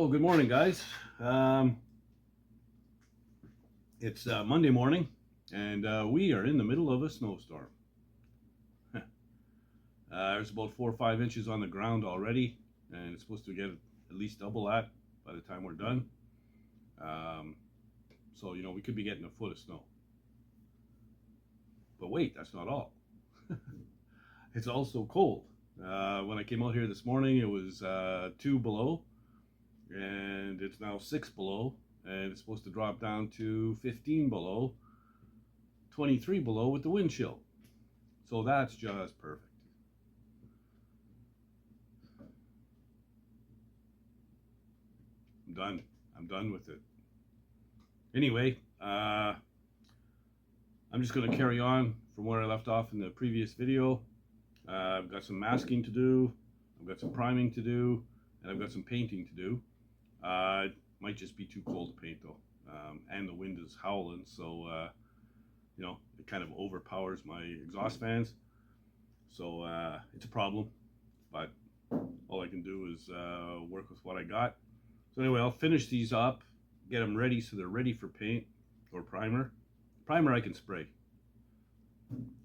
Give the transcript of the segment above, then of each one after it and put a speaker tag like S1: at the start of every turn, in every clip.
S1: So good morning, guys. It's Monday morning, and we are in the middle of a snowstorm. There's about 4 or 5 inches on the ground already, and it's supposed to get at least double that by the time we're done. So we could be getting a foot of snow. But wait, that's not all. It's also cold. When I came out here this morning, it was 2 below, and it's now 6 below, and it's supposed to drop down to 15 below, 23 below with the wind chill. So that's just perfect. I'm done with it. Anyway, I'm just going to carry on from where I left off in the previous video. I've got some masking to do, I've got some priming to do, and I've got some painting to do. It might just be too cold to paint though, and the wind is howling, so it kind of overpowers my exhaust fans. So it's a problem, but all I can do is work with what I got. So anyway, I'll finish these up, get them ready so they're ready for paint or primer. Primer I can spray.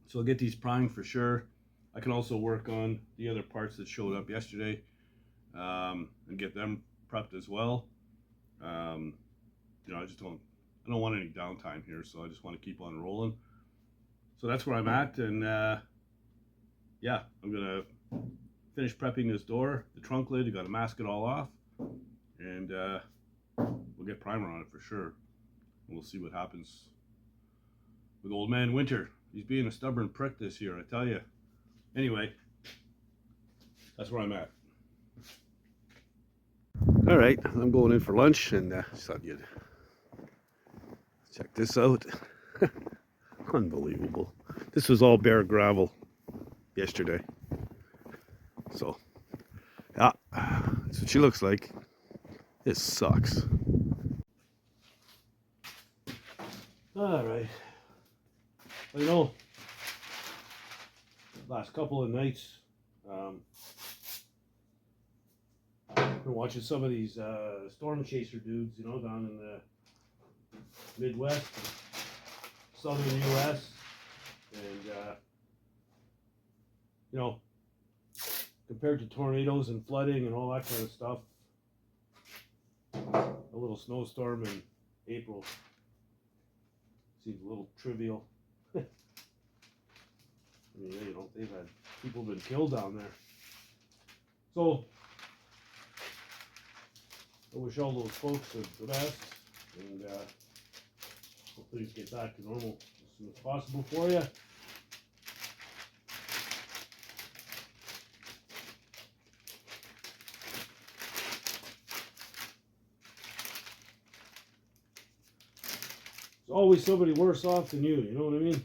S1: So I'll get these primed for sure. I can also work on the other parts that showed up yesterday and get them prepped as well. I don't want any downtime here, so I just want to keep on rolling. So that's where I'm at, and yeah, I'm gonna finish prepping this door, the trunk lid. You got to mask it all off, and we'll get primer on it for sure. And we'll see what happens with old man Winter. He's being a stubborn prick this year, I tell you. Anyway, that's where I'm at. All right, I'm going in for lunch, and just thought you'd check this out. Unbelievable. This was all bare gravel yesterday. So, yeah, that's what she looks like. This sucks. All right. I know. Last couple of nights, been watching some of these storm chaser dudes, down in the Midwest, southern U.S., and compared to tornadoes and flooding and all that kind of stuff, a little snowstorm in April seems a little trivial. I mean, they've had people been killed down there. So I wish all those folks the best, and hope things get back to normal as soon as possible for you. There's always somebody worse off than you know what I mean?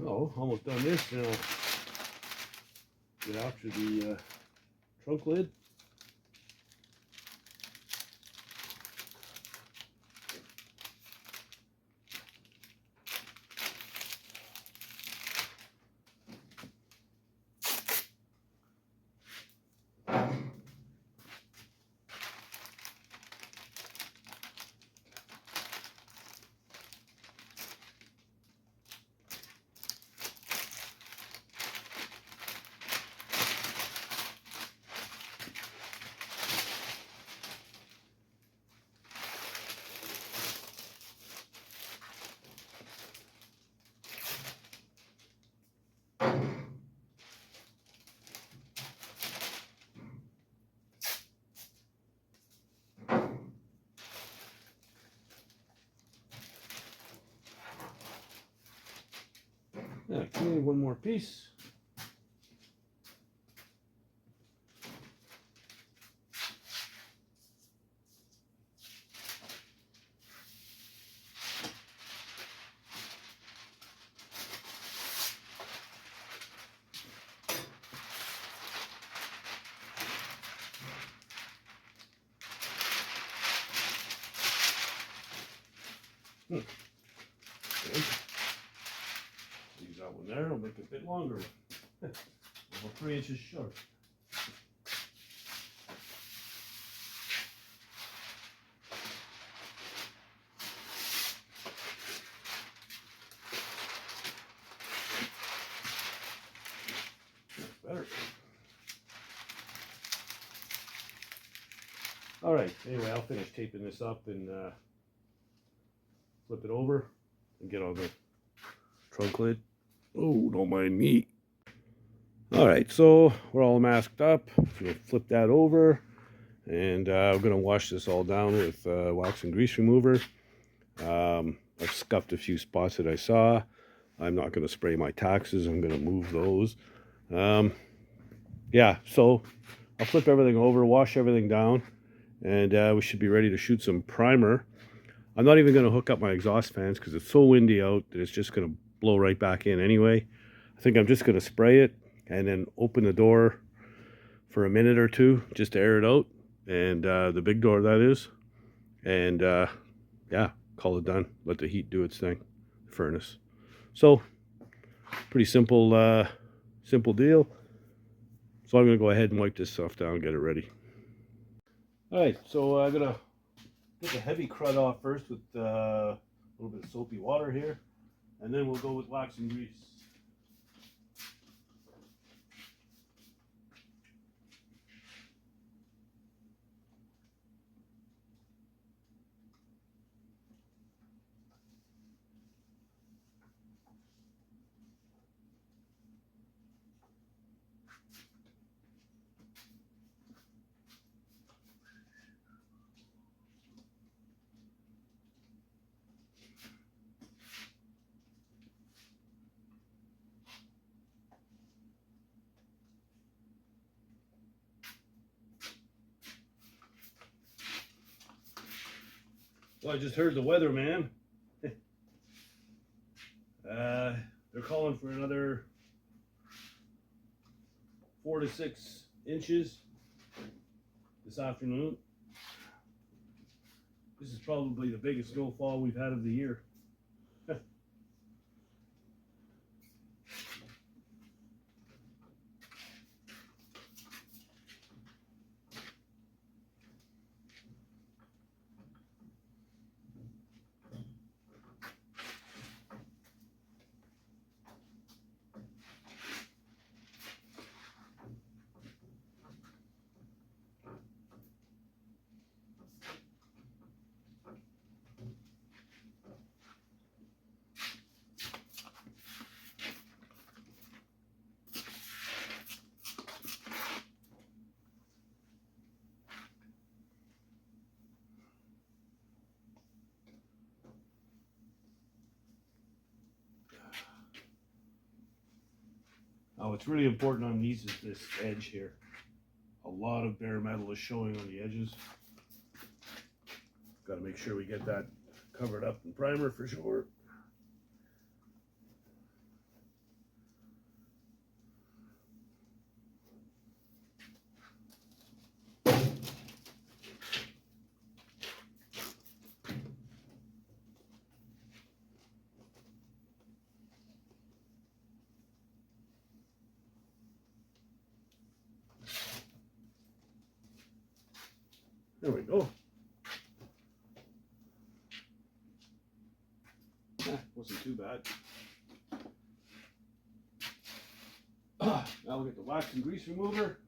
S1: Oh, almost done this now. Get after the trunk lid. Okay, one more piece. Okay. Leave that one there. I'll make it a bit longer. About 3 inches short. That's better. All right. Anyway, I'll finish taping this up and flip it over and get on the trunk lid. Oh, don't mind me. All right, so we're all masked up. I'm gonna flip that over, and I'm gonna wash this all down with wax and grease remover. I've scuffed a few spots that I saw. I'm not gonna spray my taxes. I'm gonna move those. Yeah, so I'll flip everything over, wash everything down, and we should be ready to shoot some primer. I'm not even gonna hook up my exhaust fans because it's so windy out that it's just gonna blow right back in anyway. I think I'm just gonna spray it and then open the door for a minute or two just to air it out, and the big door that is, and yeah, call it done. Let the heat do its thing, the furnace. So pretty simple simple deal. So I'm gonna go ahead and wipe this stuff down and get it ready. All right, so I'm gonna get the heavy crud off first with a little bit of soapy water here, and then we'll go with wax and grease. Well, I just heard the weatherman. They're calling for another 4 to 6 inches this afternoon. This is probably the biggest snowfall we've had of the year. Oh, what's really important on these is this edge here. A lot of bare metal is showing on the edges. Got to make sure we get that covered up in primer for sure. There we go. Wasn't too bad. Now we'll get the wax and grease remover.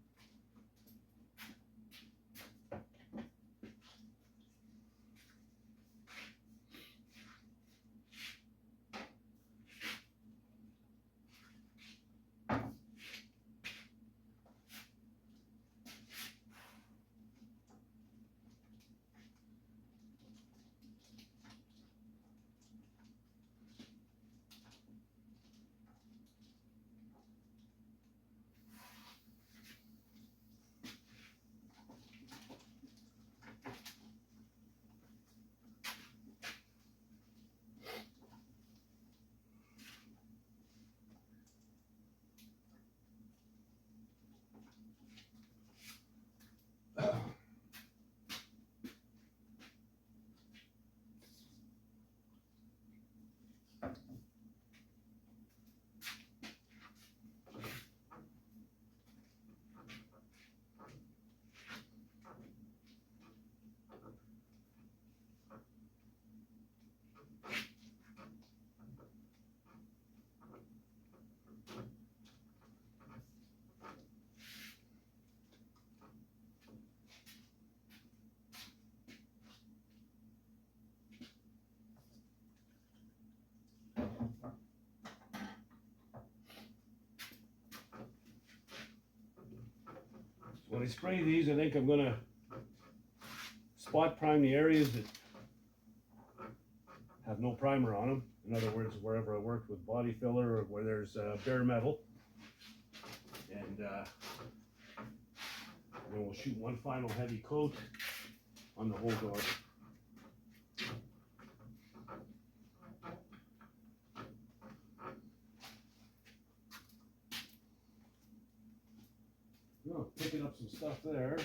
S1: I spray these, I think I'm gonna spot prime the areas that have no primer on them. In other words, wherever I worked with body filler or where there's bare metal. And then we'll shoot one final heavy coat on the whole door. Oh, picking up some stuff there.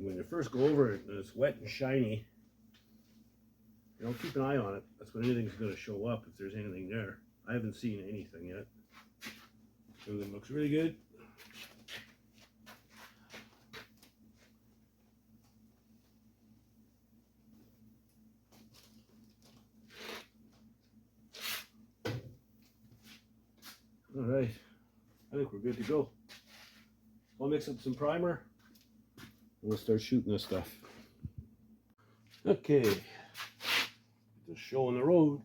S1: When you first go over it and it's wet and shiny, you know, keep an eye on it. That's when anything's going to show up, if there's anything there. I haven't seen anything yet. Everything looks really good. All right, I think we're good to go. I'll mix up some primer. We'll start shooting this stuff. Okay, just showing the road.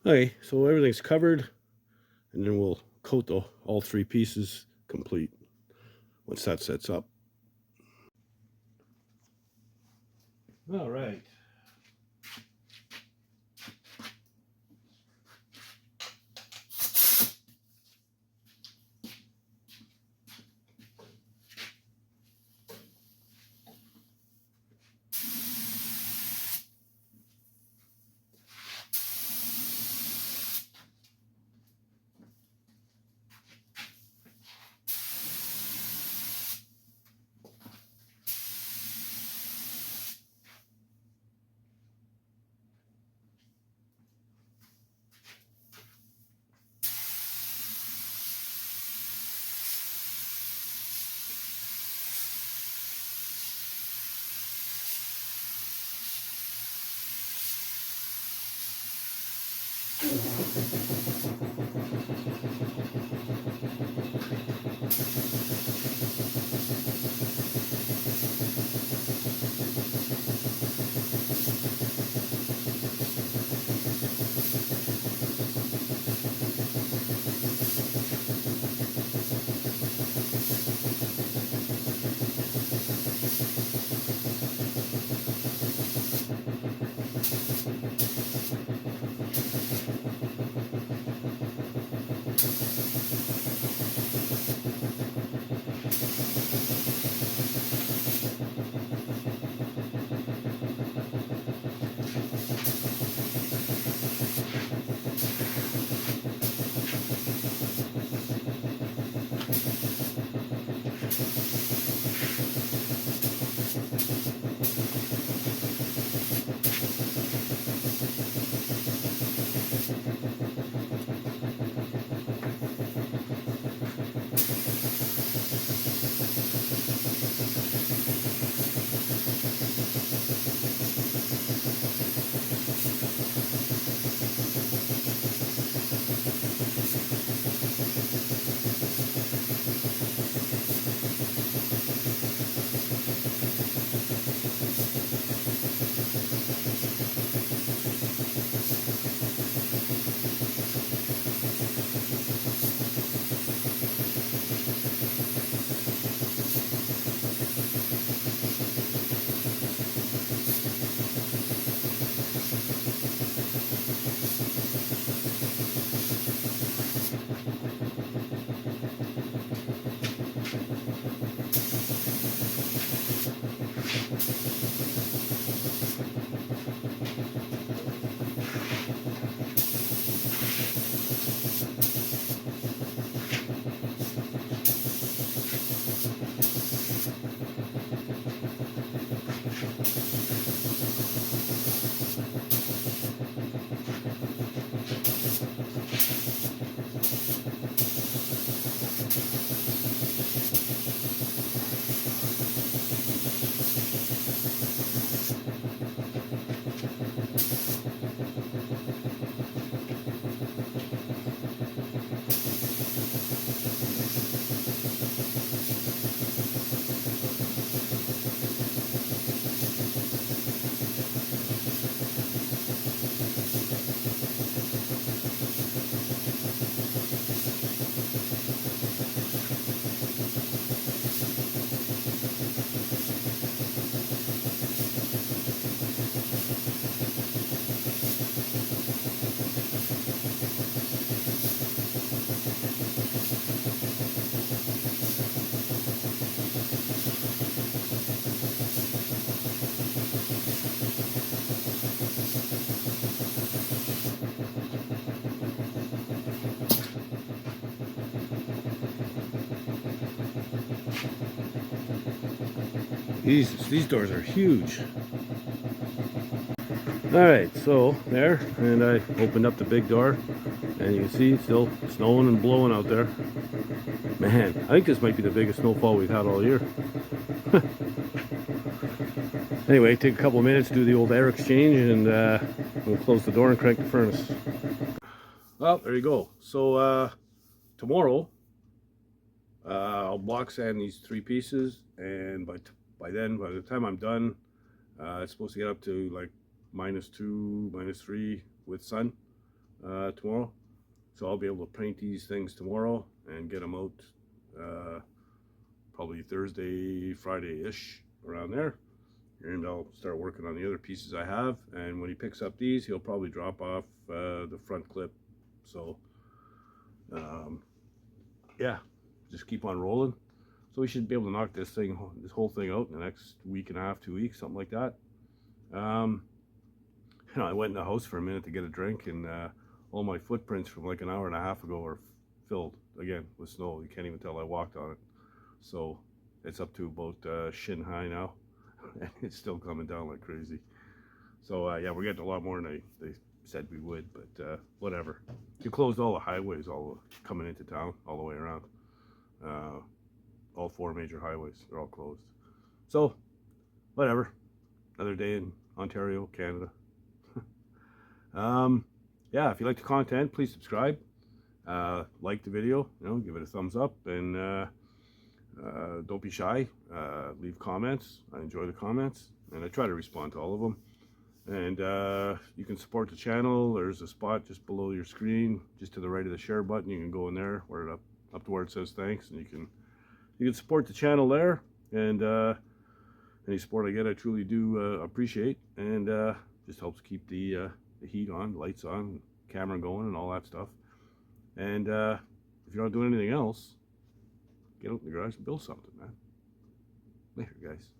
S1: Okay, so everything's covered, and then we'll coat all three pieces complete once that sets up. All right. These doors are huge. Alright, so there, and I opened up the big door, and you can see it's still snowing and blowing out there. Man, I think this might be the biggest snowfall we've had all year. Anyway, take a couple of minutes, do the old air exchange, and we'll close the door and crank the furnace. Well, there you go. So tomorrow, I'll block sand these 3 pieces, and by the time I'm done, it's supposed to get up to like -2, -3 with sun tomorrow. So I'll be able to paint these things tomorrow and get them out probably Thursday, Friday-ish, around there. And I'll start working on the other pieces I have. And when he picks up these, he'll probably drop off the front clip. So yeah, just keep on rolling. So we should be able to knock this whole thing out in the next week and a half, 2 weeks, something like that. You know, I went in the house for a minute to get a drink, and all my footprints from like an hour and a half ago are filled again with snow. You can't even tell I walked on it. So it's up to about shin high now, and it's still coming down like crazy. So yeah, we're getting a lot more than they said we would, but whatever. You closed all the highways, all coming into town, all the way around. All 4 major highways, they're all closed. So whatever. Another day in Ontario, Canada. Yeah, if you like the content, please subscribe, like the video, you know, give it a thumbs up, and don't be shy, leave comments. I enjoy the comments, and I try to respond to all of them. And you can support the channel. There's a spot just below your screen, just to the right of the share button. You can go in there, where up to where it says thanks, and you can support the channel there. And any support I get, I truly do appreciate, and just helps keep the heat on, lights on, camera going, and all that stuff. And if you're not doing anything else, get out in the garage and build something, man. Later, guys.